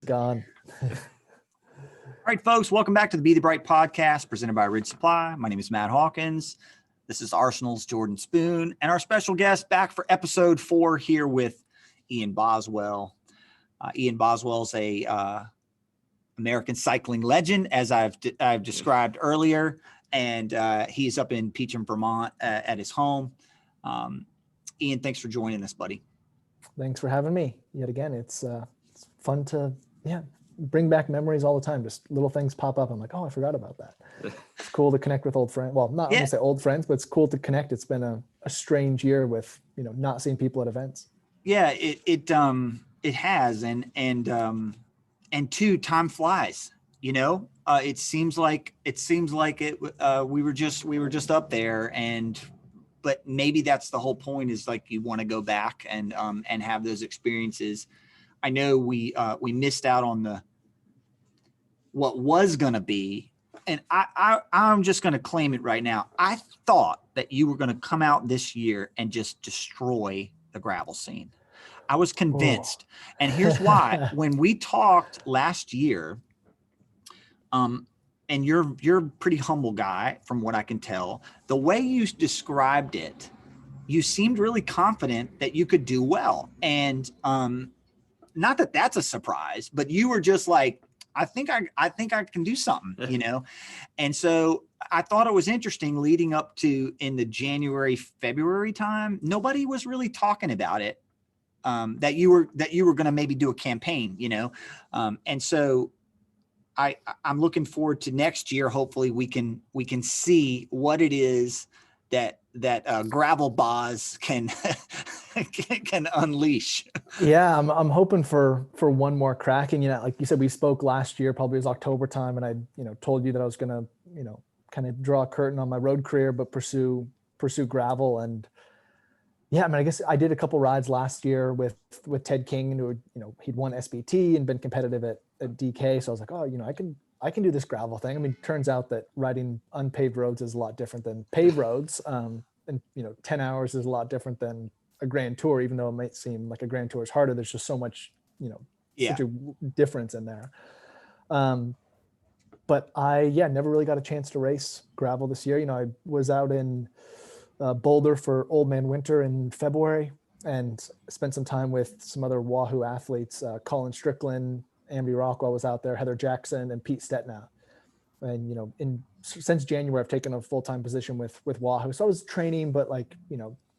gone. All right, folks, welcome back to the Be the Bright podcast presented by Ridge Supply. My name is Matt Hawkins. This is Arsenal's Jordan Spoon, and our special guest back for episode 4 here with Ian Boswell. Ian Boswell is a American cycling legend, as I've described earlier, and he's up in Peacham, Vermont, at his home. Ian, thanks for joining us, buddy. Thanks for having me yet again. It's fun to bring back memories all the time. Just little things pop up. I'm like, oh, I forgot about that. It's cool to connect with old friends. Well, not going to say old friends, but it's cool to connect. It's been a strange year with not seeing people at events. Yeah, it has, and two, time flies. It seems like we were just up there, but maybe that's the whole point, is like you want to go back and have those experiences. I know we missed out on what was going to be, and I'm just going to claim it right now. I thought that you were going to come out this year and just destroy the gravel scene. I was convinced. Oh. And here's why. When we talked last year, and you're a pretty humble guy from what I can tell, the way you described it, you seemed really confident that you could do well. And not that that's a surprise, but you were just like, I think I can do something, And so I thought it was interesting leading up to in the January, February time, nobody was really talking about it. That you were going to maybe do a campaign, and so I'm looking forward to next year. Hopefully we can see what it is that gravel Boz can unleash. Yeah, I'm hoping for one more cracking. Like you said, we spoke last year, probably it was October time, and I told you that I was going to kind of draw a curtain on my road career, but pursue gravel. And yeah, I mean, I guess I did a couple rides last year with Ted King, who he'd won SBT and been competitive at DK. So I was like, oh, I can do this gravel thing. I mean, turns out that riding unpaved roads is a lot different than paved roads. And 10 hours is a lot different than a Grand Tour, even though it might seem like a Grand Tour is harder. There's just so much, such a difference in there. But I never really got a chance to race gravel this year. I was out in Boulder for Old Man Winter in February and spent some time with some other Wahoo athletes. Colin Strickland, Amby Rockwell was out there, Heather Jackson, and Pete Stetna. And since January, I've taken a full-time position with Wahoo. So I was training, but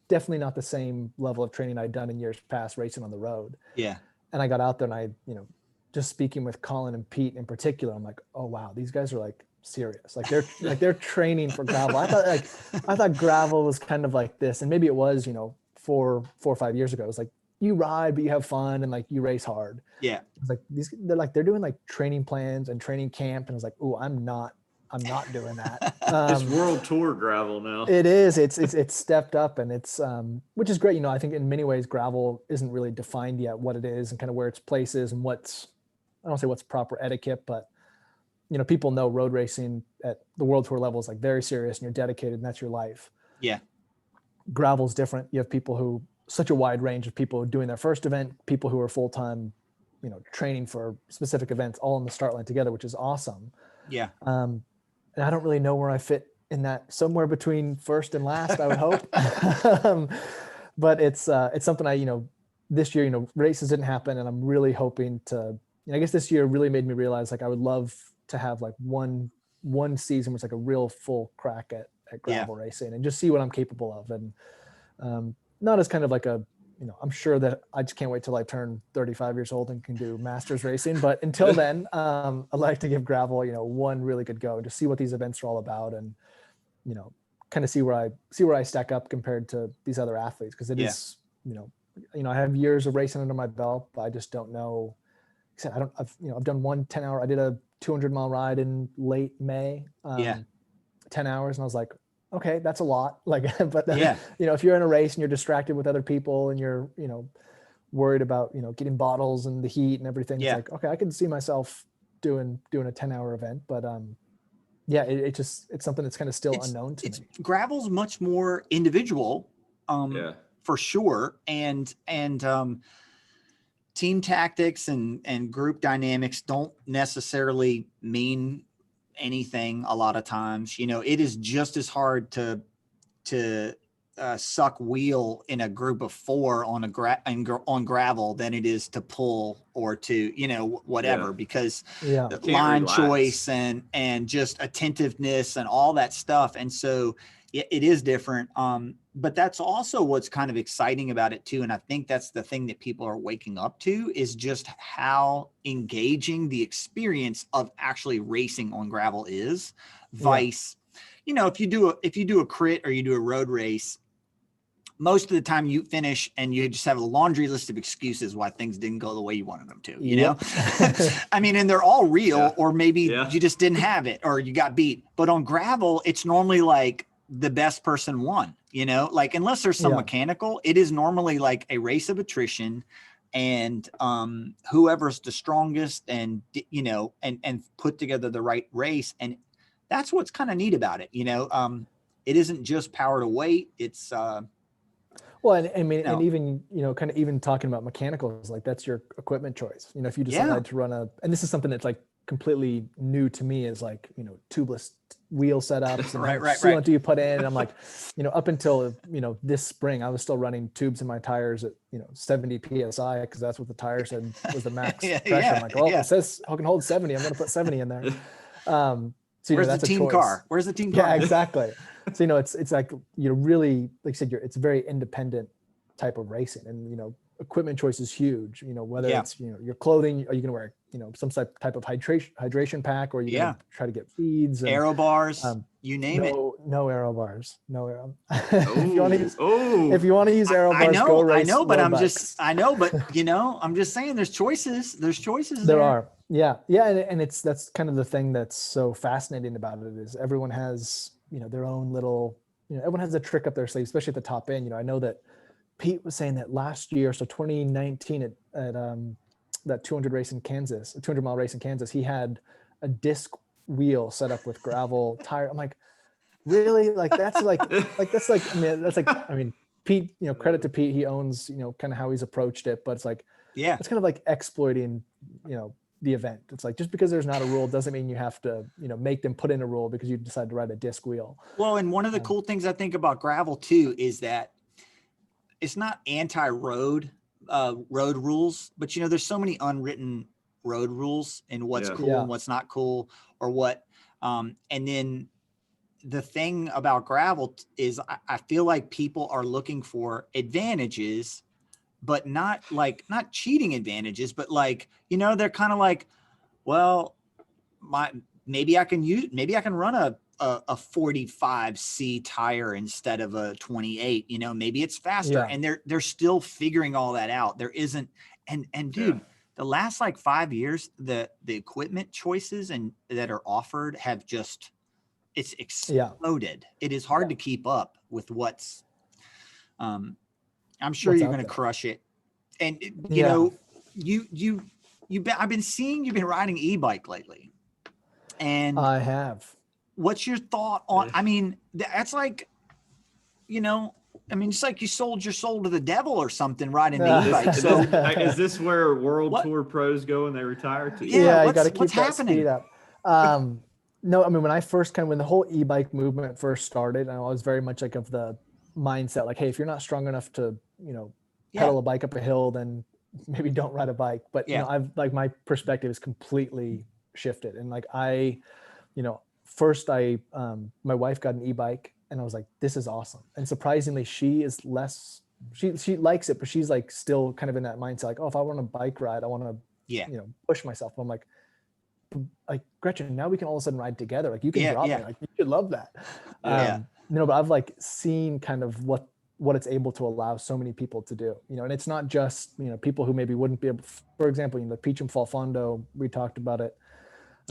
definitely not the same level of training I'd done in years past racing on the road. Yeah. And I got out there and I just speaking with Colin and Pete in particular, I'm like, oh wow, these guys are serious. They're training for gravel. I thought gravel was kind of like this, and maybe it was, 4 or 5 years ago. It was like you ride, but you have fun and you race hard. Yeah. It's like they're doing training plans and training camp, and I was like, oh, I'm not doing that. It's world tour gravel now. It is. It's stepped up, and it's which is great. I think in many ways gravel isn't really defined yet what it is and kind of where its place is and I don't say what's proper etiquette, but people know road racing at the world tour level is very serious and you're dedicated and that's your life. Yeah. Gravel's different. You have people such a wide range of people doing their first event, people who are full-time, training for specific events all on the start line together, which is awesome. Yeah. And I don't really know where I fit in that, somewhere between first and last, I would hope. But it's something this year, races didn't happen, and I'm really hoping to, I guess this year really made me realize I would love to have one season was a real full crack at gravel racing and just see what I'm capable of. And not as kind of I'm sure that I just can't wait till I turn 35 years old and can do masters racing. But until then, I'd like to give gravel, one really good go, just see what these events are all about, and, kind of see where I stack up compared to these other athletes. Cause it is, I have years of racing under my belt, but I just don't know. I've done one 10-hour, I did a 200-mile ride in late May, 10 hours. And I was like, okay, that's a lot. But if you're in a race and you're distracted with other people and you're, worried about, getting bottles and the heat and everything, it's like, okay, I can see myself doing a 10-hour event, but it's something that's kind of still unknown to me. Gravel's much more individual, for sure. And team tactics and group dynamics don't necessarily mean anything a lot of times. You know, it is just as hard to suck wheel in a group of 4 on on gravel than it is to pull or to, you know, whatever, Yeah. because Yeah. Can't line relax. choice and just attentiveness and all that stuff. And so it is different. But that's also what's kind of exciting about it too. And I think that's the thing that people are waking up to, is just how engaging the experience of actually racing on gravel is. Vice, you know, if you do a crit or you do a road race, most of the time you finish and you just have a laundry list of excuses why things didn't go the way you wanted them to, you know? I mean, and they're all real, or maybe you just didn't have it or you got beat. But on gravel, it's normally like the best person won, you know, like unless there's some mechanical, it is normally like a race of attrition, and whoever's the strongest and, you know, and put together the right race. And that's what's kind of neat about it. You know, it isn't just power to weight. It's, well, and I mean, and even, you know, kind of even talking about mechanicals, like that's your equipment choice. You know, if you decide to run and this is something that's like completely new to me, is like, you know, tubeless wheel setups and how sealant do you put in? And I'm like, you know, up until, you know, this spring, I was still running tubes in my tires at, you know, 70 PSI, because that's what the tire said was the max pressure. I'm like, well, it says I can hold 70. I'm going to put 70 in there. So, you where's know, that's the team car? Where's the team car? Yeah, exactly. So, you know, it's like, you know, really, like I said, it's a very independent type of racing, and, you know, equipment choice is huge. You know, whether it's, you know, your clothing, are you going to wear, you know, some type of hydration pack, or are you going to try to get feeds and aero bars, you name it. No aero bars, no aero. If you want to use aero bars, go race. I know, but but you know, I'm just saying there's choices. There are. Yeah. And that's kind of the thing that's so fascinating about it, is everyone has, you know, their own little, you know, everyone has a trick up their sleeve, especially at the top end. You know, I know that Pete was saying that last year, so 2019 at that 200 race in Kansas, a 200-mile race in Kansas, he had a disc wheel set up with gravel tire. I'm like, really? Like that's like I mean, Pete, you know, credit to Pete, he owns, you know, kind of how he's approached it, but it's like, it's kind of like exploiting, you know, the event. It's like, just because there's not a rule doesn't mean you have to, you know, make them put in a rule because you decide to ride a disc wheel. Well, and one of the cool things I think about gravel too is that it's not anti-road road rules, but, you know, there's so many unwritten road rules and what's cool and what's not cool, or what. And then the thing about gravel is I feel like people are looking for advantages, but not cheating advantages, but like, you know, they're kind of like, well, maybe I can run a 45C tire instead of a 28, you know, maybe it's faster. And they're still figuring all that out. There isn't, and dude, the last like 5 years, the equipment choices and that are offered have just, it's exploded. It is hard to keep up with what's, I'm sure you're going to crush it. And you know, I've been seeing you've been riding e-bike lately. And I have. What's your thought on, I mean, that's like, you know, I mean, it's like you sold your soul to the devil or something riding the e-bike. So is this where World Tour pros go when they retire to? Yeah, you got to keep that speed up. No, I mean, when the whole e-bike movement first started, I was very much like of the mindset, like, hey, if you're not strong enough to, you know, pedal a bike up a hill, then maybe don't ride a bike. But, you know, I've like, my perspective is completely shifted. And like, you know, first my wife got an e-bike and I was like, this is awesome. And surprisingly, she is less, she likes it, but she's like still kind of in that mindset, like, oh, if I want a bike ride, I want to, you know, push myself. But I'm like, Gretchen, now we can all of a sudden ride together. Like, you can drop me. Like, you should love that. You know, but I've like seen kind of what it's able to allow so many people to do, you know, and it's not just, you know, people who maybe wouldn't be able, for example, you know, the Peach and Fall Fondo, we talked about it.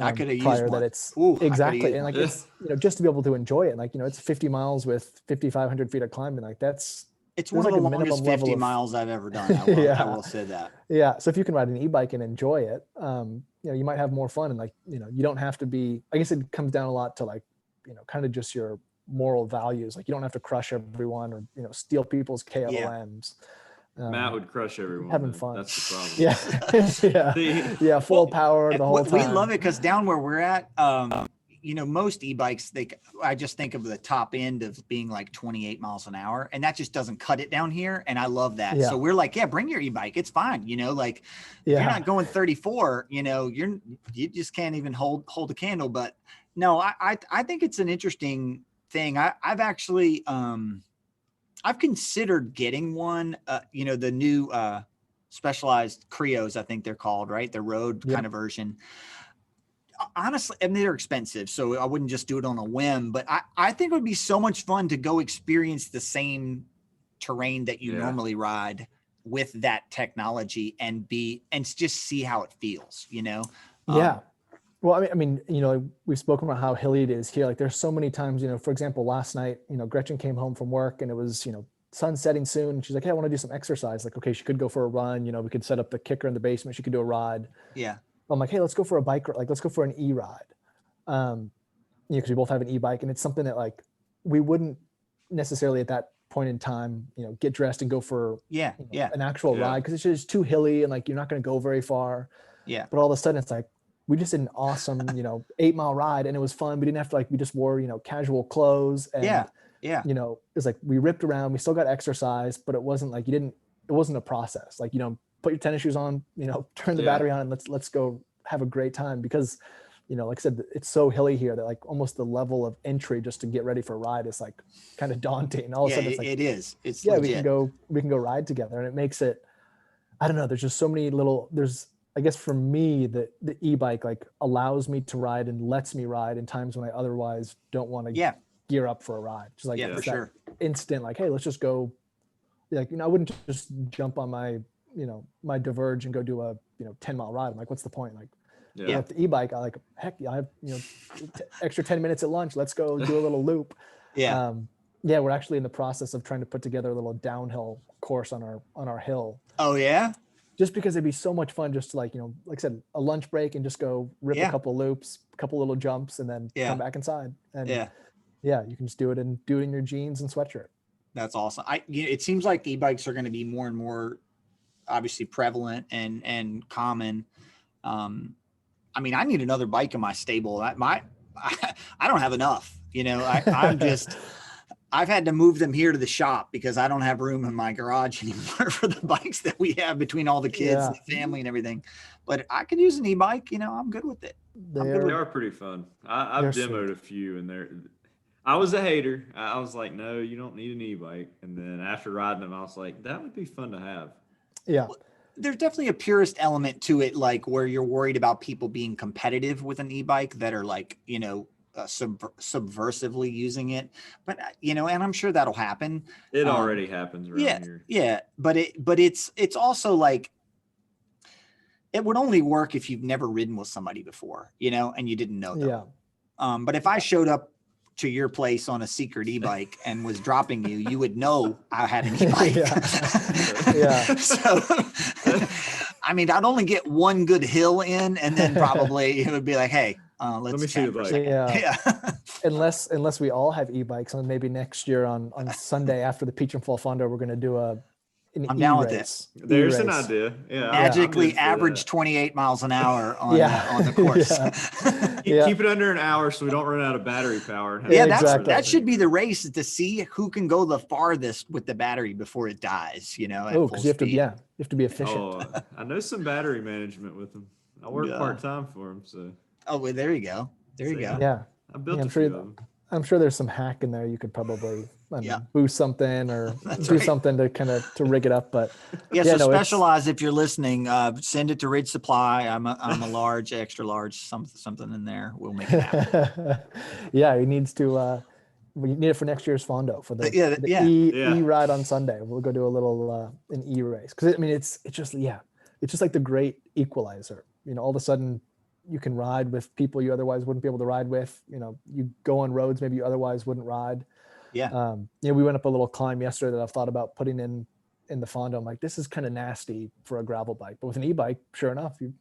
I could have used one. That it's exactly. And like, it's, you know, just to be able to enjoy it. Like, you know, it's 50 miles with 5,500 feet of climbing. Like it's one of the longest 50 miles I've ever done. I will say that. Yeah. So if you can ride an e-bike and enjoy it, you know, you might have more fun. And like, you know, you don't have to be, I guess it comes down a lot to like, you know, kind of just your moral values. Like, you don't have to crush everyone or, you know, steal people's KOMs. Matt would crush everyone. having then. fun. That's the problem. Yeah. yeah. Yeah. Full power the whole time. We love it because down where we're at, most e-bikes, I just think of the top end of being like 28 miles an hour, and that just doesn't cut it down here. And I love that. Yeah. So we're like, yeah, bring your e-bike. It's fine. Like if you're not going 34, you just can't even hold a candle. But no, I think it's an interesting thing. I've actually, I've considered getting one, the new, Specialized Creos, I think they're called, right? The road kind of version. Honestly, I mean, they're expensive, so I wouldn't just do it on a whim, but I think it would be so much fun to go experience the same terrain that you normally ride with that technology and just see how it feels, Yeah. Well, I mean, we've spoken about how hilly it is here. Like there's so many times, for example, last night, Gretchen came home from work and it was, sun setting soon. And she's like, hey, I want to do some exercise. Like, okay, she could go for a run. We could set up the kicker in the basement. She could do a ride. Yeah. I'm like, hey, let's go for a bike. Like, let's go for an e-ride. Because we both have an e-bike, and it's something that like we wouldn't necessarily at that point in time, get dressed and go for an actual ride because it's just too hilly and like you're not going to go very far. Yeah. But all of a sudden, it's like we just did an awesome, 8-mile ride, and it was fun. We didn't have to we just wore casual clothes and it was like we ripped around. We still got exercise, but it wasn't like it wasn't a process. Like put your tennis shoes on, turn the battery on, and let's go have a great time because, like I said, it's so hilly here that like almost the level of entry just to get ready for a ride is like kind of daunting. All of a sudden it's like, it is. It's legit. we can go ride together, and it makes it, I don't know. There's just so many I guess for me, the e-bike like allows me to ride and lets me ride in times when I otherwise don't want to gear up for a ride. Just like for sure. Instant, like, hey, let's just go. Like, I wouldn't just jump on my, my Diverge and go do a, 10-mile ride. I'm like, what's the point? Like, with the e-bike, I like, heck, I have, extra 10 minutes at lunch. Let's go do a little loop. Yeah. We're actually in the process of trying to put together a little downhill course on our hill. Oh yeah. Just because it'd be so much fun just to like I said, a lunch break and just go rip a couple loops, a couple little jumps, and then come back inside. And you can just do it in your jeans and sweatshirt. That's awesome. It seems like e-bikes are going to be more and more obviously prevalent and common. I mean, I need another bike in my stable. I don't have enough, I've had to move them here to the shop because I don't have room in my garage anymore for the bikes that we have between all the kids and the family and everything. But I could use an e-bike, I'm good with it. They are pretty fun. I've demoed a few, and I was a hater. I was like, no, you don't need an e-bike. And then after riding them, I was like, that would be fun to have. Yeah. There's definitely a purist element to it, like where you're worried about people being competitive with an e-bike that are like, subversively using it, but and I'm sure that'll happen. It already happens around here. Yeah, but it's also like it would only work if you've never ridden with somebody before, and you didn't know them. Yeah. But if I showed up to your place on a secret e-bike and was dropping you, you would know I had an e-bike. So, I mean, I'd only get one good hill in, and then probably it would be like, hey, let me see the bike. Yeah. Unless we all have e-bikes, and maybe next year on Sunday after the Peach and Fall Fondo, we're going to do an I'm down with this. There's an idea. Yeah. Magically average 28 miles an hour on the course. Keep it under an hour so we don't run out of battery power. That should be the race, to see who can go the farthest with the battery before it dies, because you have to be efficient. Oh, I know some battery management with them. I work part-time for them, so. Oh, well, there you go. Yeah. I built a few of them. I'm sure there's some hack in there. You could probably boost something or do something to kind of to rig it up. But Specialized, if you're listening, send it to Ridge Supply. I'm a large, extra large, something in there. We'll make it happen. He needs to. We need it for next year's Fondo for the E ride on Sunday. We'll go do a little an E race because I mean it's just like the great equalizer. All of a sudden, you can ride with people you otherwise wouldn't be able to ride with. You go on roads maybe you otherwise wouldn't ride. Yeah. We went up a little climb yesterday that I've thought about putting in the Fondo. I'm like, this is kind of nasty for a gravel bike, but with an e-bike, sure enough, you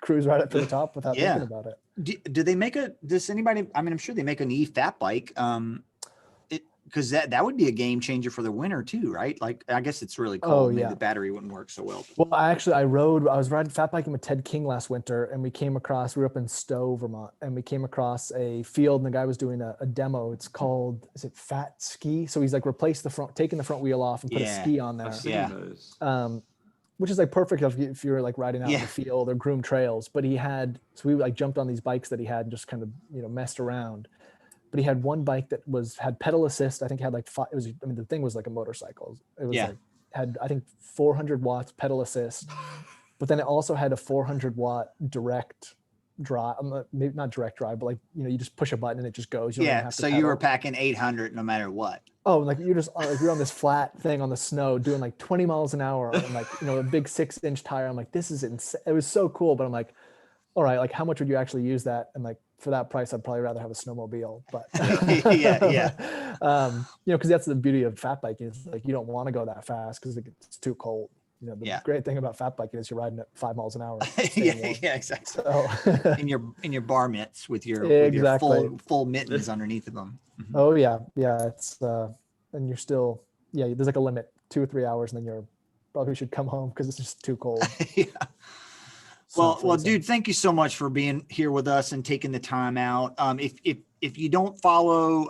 cruise right up to the top without thinking about it. Do they make does anybody, I mean, I'm sure they make an e-fat bike. because that would be a game changer for the winter too, right? Like, I guess it's really cold. Maybe yeah. the battery wouldn't work so well. Well, I was riding fat biking with Ted King last winter, and we were up in Stowe, Vermont, and we came across a field, and the guy was doing a demo. It's called, is it Fat Ski? So he's like taking the front wheel off and put a Yeah. ski on there. I've seen Yeah. those. Which is like perfect if you're like riding out in Yeah. the field or groomed trails. But so we like jumped on these bikes that he had and just kind of, messed around. But he had one bike that had pedal assist. I think it had like the thing was like a motorcycle. It was Yeah. like, had, I think 400 watts pedal assist, but then it also had a 400 watt direct drive, maybe not direct drive, but like, you just push a button and it just goes. You don't even Yeah. have to So you were pedal. packing 800 no matter what. Oh, like you're on this flat thing on the snow doing like 20 miles an hour and like, a big 6-inch tire. I'm like, this is insane. It was so cool, but I'm like, all right, like how much would you actually use that? And like for that price, I'd probably rather have a snowmobile, but Yeah. because that's the beauty of fat biking. It's like, you don't want to go that fast because it's too cold. The great thing about fat biking is you're riding at 5 miles an hour. Yeah, exactly. So in your bar mitts with your Exactly. full mittens underneath of them. Mhm. Oh yeah. It's and you're still, there's like a limit, 2 or 3 hours, and then you're probably should come home because it's just too cold. Yeah. Well, freezing. dude, thank you so much for being here with us and taking the time out. If you don't follow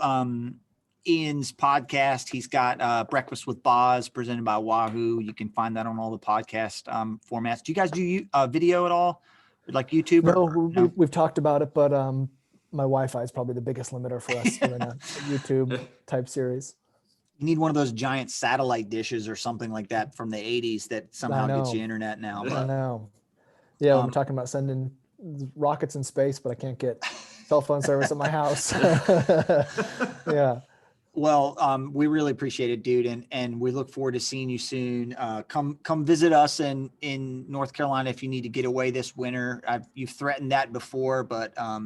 Ian's podcast, he's got Breakfast with Boz presented by Wahoo. You can find that on all the podcast formats. Do you guys do video at all, like YouTube? No, we've talked about it, but my Wi-Fi is probably the biggest limiter for us doing a YouTube type series. You need one of those giant satellite dishes or something like that from the 80s that somehow gets you internet now. I But know. Yeah, we're talking about sending rockets in space, but I can't get cell phone service at my house. Yeah. Well, we really appreciate it, dude, and we look forward to seeing you soon. Come visit us in North Carolina if you need to get away this winter. You've threatened that before, but I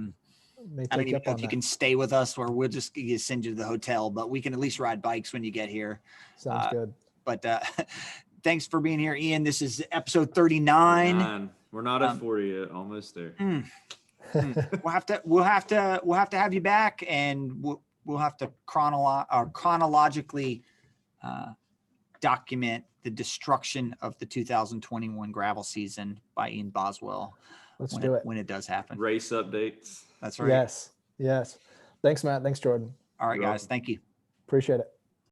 don't even know if you can stay with us, or we'll just send you to the hotel. But we can at least ride bikes when you get here. Sounds good. But thanks for being here, Ian. This is episode 39. We're not at 40 yet. Almost there. We'll have to have you back, and we'll have to chronologically document the destruction of the 2021 gravel season by Ian Boswell. Let's do it when it does happen. Race updates. That's right. Yes. Thanks, Matt. Thanks, Jordan. All right, guys. Thank you. Appreciate it.